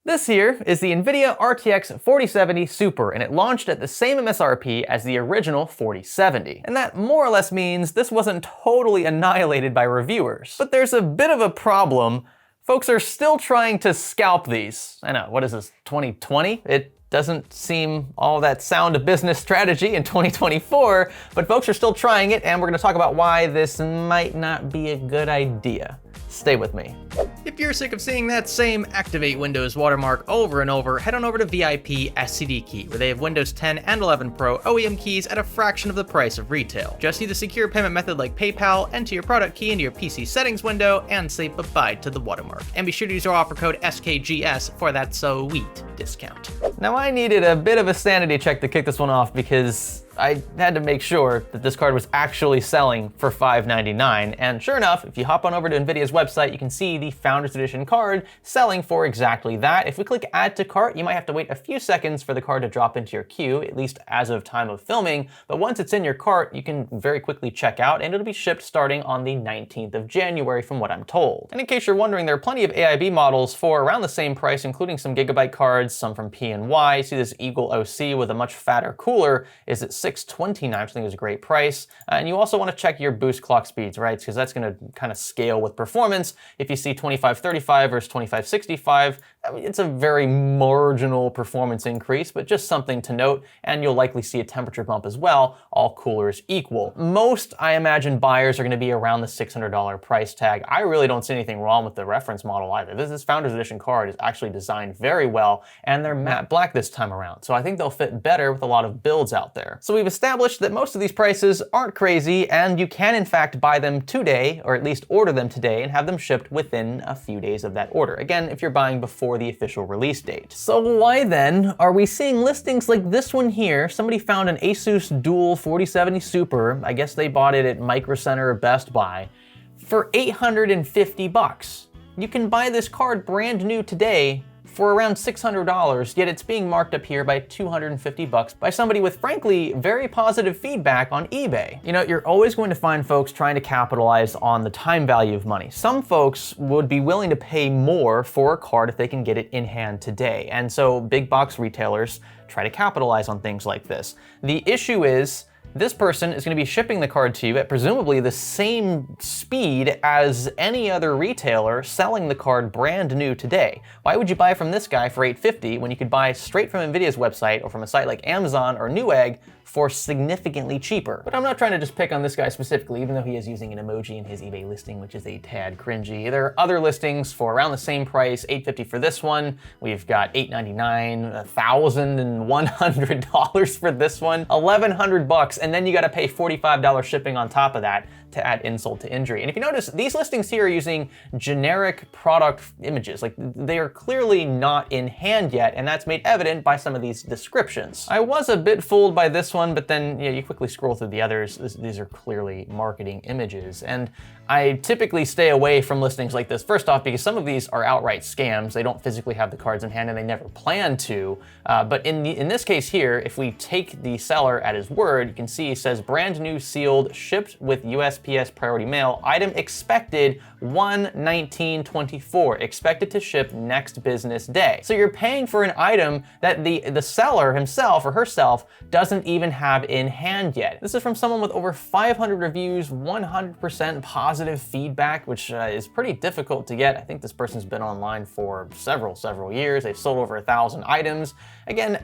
This here is the Nvidia RTX 4070 Super, and it launched at the same MSRP as the original 4070. And that more or less means this wasn't totally annihilated by reviewers. But there's a bit of a problem. Folks are still trying to scalp these. I know, what is this, 2020? It doesn't seem all that sound a business strategy in 2024, but folks are still trying it, and we're gonna talk about why this might not be a good idea. Stay with me. If you're sick of seeing that same Activate Windows watermark over and over, head on over to VIP SCD Key, where they have Windows 10 and 11 Pro OEM keys at a fraction of the price of retail. Just use a secure payment method like PayPal, enter your product key into your PC settings window, and say bye-bye to the watermark. And be sure to use our offer code SKGS for that sweet discount. Now, I needed a bit of a sanity check to kick this one off because I had to make sure that this card was actually selling for $599, and sure enough, if you hop on over to Nvidia's website, you can see the Founders Edition card selling for exactly that. If we click Add to Cart, you might have to wait a few seconds for the card to drop into your queue, at least as of time of filming, but once it's in your cart, you can very quickly check out, and it'll be shipped starting on the 19th of January from what I'm told. And in case you're wondering, there are plenty of AIB models for around the same price, including some Gigabyte cards, some from PNY. See this Eagle OC with a much fatter cooler is at $629, which I think is a great price. And you also want to check your boost clock speeds, right? Because that's going to kind of scale with performance. If you see 2535 versus 2565, I mean, it's a very marginal performance increase, but just something to note. And you'll likely see a temperature bump as well, all coolers equal. Most, I imagine, buyers are going to be around the $600 price tag. I really don't see anything wrong with the reference model either. This Founders Edition card is actually designed very well, and they're matte black this time around. So I think they'll fit better with a lot of builds out there. So we've established that most of these prices aren't crazy, and you can in fact buy them today, or at least order them today, and have them shipped within a few days of that order. Again, if you're buying before the official release date. So why then are we seeing listings like this one here? Somebody found an Asus Dual 4070 Super, I guess they bought it at Micro Center or Best Buy, for $850. You can buy this card brand new today for around $600, yet it's being marked up here by $250 by somebody with, frankly, very positive feedback on eBay. You know, you're always going to find folks trying to capitalize on the time value of money. Some folks would be willing to pay more for a card if they can get it in hand today. And so big box retailers try to capitalize on things like this. The issue is, this person is going to be shipping the card to you at presumably the same speed as any other retailer selling the card brand new today. Why would you buy from this guy for $850 when you could buy straight from Nvidia's website or from a site like Amazon or Newegg for significantly cheaper? But I'm not trying to just pick on this guy specifically, even though he is using an emoji in his eBay listing, which is a tad cringy. There are other listings for around the same price, $850 for this one. We've got $899, $1,100 for this one, $1,100, and then you gotta pay $45 shipping on top of that to add insult to injury. And if you notice, these listings here are using generic product images. Like, they are clearly not in hand yet, and that's made evident by some of these descriptions. I was a bit fooled by this one, but then you quickly scroll through the others. These are clearly marketing images. And I typically stay away from listings like this, first off, because some of these are outright scams. They don't physically have the cards in hand, and they never plan to. But in this case here, if we take the seller at his word, you can see it says brand new sealed, shipped with USPS priority mail, item expected 1/19/24, expected to ship next business day. So you're paying for an item that the seller himself or herself doesn't even have in hand yet. This is from someone with over 500 reviews, 100% positive feedback, which is pretty difficult to get. I think this person's been online for several years. They've sold over 1,000 items. Again,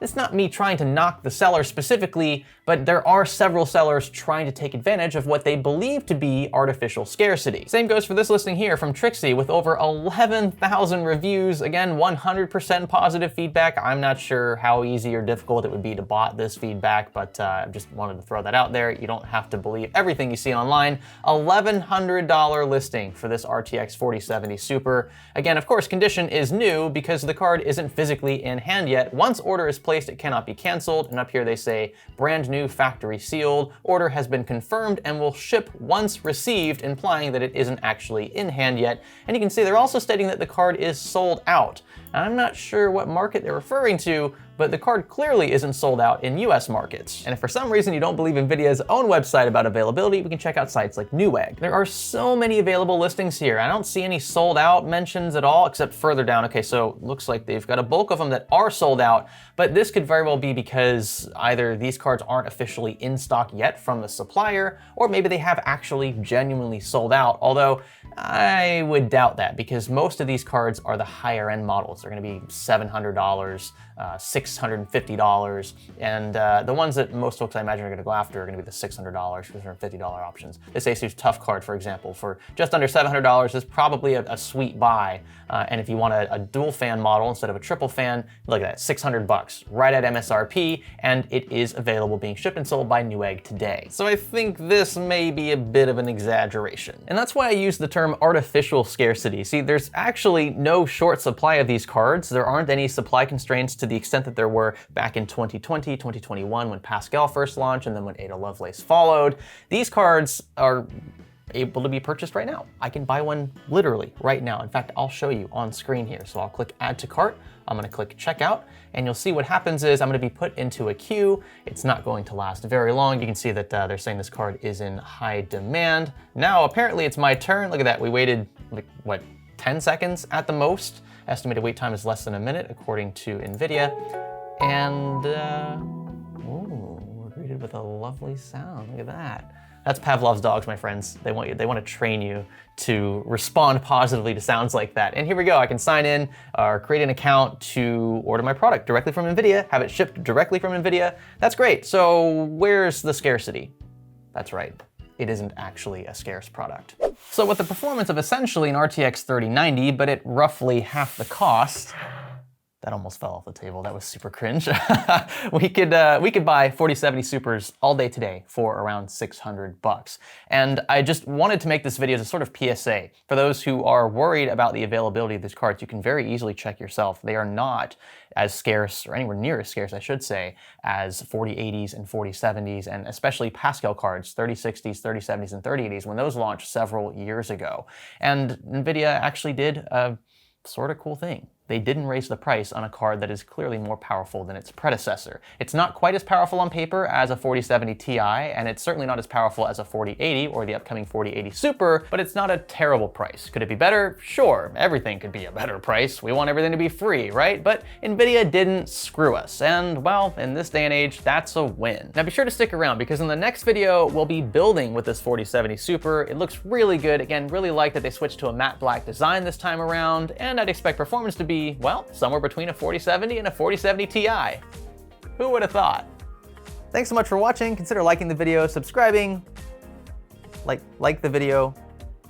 it's not me trying to knock the seller specifically, but there are several sellers trying to take advantage of what they believe to be artificial scarcity. Same goes for this listing here from Trixie with over 11,000 reviews. Again, 100% positive feedback. I'm not sure how easy or difficult it would be to bot this feedback, but I just wanted to throw that out there. You don't have to believe everything you see online. $1,100 listing for this RTX 4070 Super. Again, of course, condition is new because the card isn't physically in hand yet. Once order is placed, it cannot be canceled. And up here they say, brand new, factory sealed. Order has been confirmed and will ship once received, implying that it isn't actually in hand yet. And you can see they're also stating that the card is sold out. I'm not sure what market they're referring to, but the card clearly isn't sold out in US markets. And if for some reason you don't believe Nvidia's own website about availability, we can check out sites like Newegg. There are so many available listings here. I don't see any sold out mentions at all, except further down. Okay, so looks like they've got a bulk of them that are sold out, but this could very well be because either these cards aren't officially in stock yet from the supplier, or maybe they have actually genuinely sold out, although I would doubt that because most of these cards are the higher end models. They're gonna be $700, $650, and the ones that most folks I imagine are gonna go after are gonna be the $600, $650 options. This Asus Tough card, for example, for just under $700 is probably a sweet buy. And if you want a dual fan model instead of a triple fan, look at that, 600 bucks, right at MSRP, and it is available being shipped and sold by Newegg today. So I think this may be a bit of an exaggeration. And that's why I use the term artificial scarcity. See, there's actually no short supply of these cards. There aren't any supply constraints to the extent that there were back in 2020, 2021 when Pascal first launched and then when Ada Lovelace followed. These cards are able to be purchased right now. I can buy one literally right now. In fact, I'll show you on screen here. So I'll click add to cart. I'm gonna click checkout, and you'll see what happens is I'm gonna be put into a queue. It's not going to last very long. You can see that they're saying this card is in high demand. Now, apparently it's my turn. Look at that, we waited like, what, 10 seconds at the most? Estimated wait time is less than a minute, according to Nvidia. And, ooh, we're greeted with a lovely sound, look at that. That's Pavlov's dogs, my friends. They want to train you to respond positively to sounds like that. And here we go, I can sign in or create an account to order my product directly from Nvidia, have it shipped directly from Nvidia. That's great, so where's the scarcity? That's right, it isn't actually a scarce product. So with the performance of essentially an RTX 3090, but at roughly half the cost, that almost fell off the table. That was super cringe. we could buy 4070 Supers all day today for around 600 bucks. And I just wanted to make this video as a sort of PSA. For those who are worried about the availability of these cards, you can very easily check yourself. They are not as scarce, or anywhere near as scarce, I should say, as 4080s and 4070s, and especially Pascal cards, 3060s, 3070s, and 3080s, when those launched several years ago. And Nvidia actually did a sort of cool thing. They didn't raise the price on a card that is clearly more powerful than its predecessor. It's not quite as powerful on paper as a 4070 Ti, and it's certainly not as powerful as a 4080 or the upcoming 4080 Super, but it's not a terrible price. Could it be better? Sure, everything could be a better price. We want everything to be free, right? But Nvidia didn't screw us, and well, in this day and age, that's a win. Now be sure to stick around because in the next video, we'll be building with this 4070 Super. It looks really good. Again, really like that they switched to a matte black design this time around, and I'd expect performance to be, well, somewhere between a 4070 and a 4070 Ti. Who would have thought? Thanks so much for watching. Consider liking the video, subscribing, like the video,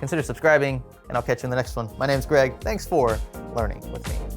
consider subscribing, and I'll catch you in the next one. My name's Greg. Thanks for learning with me.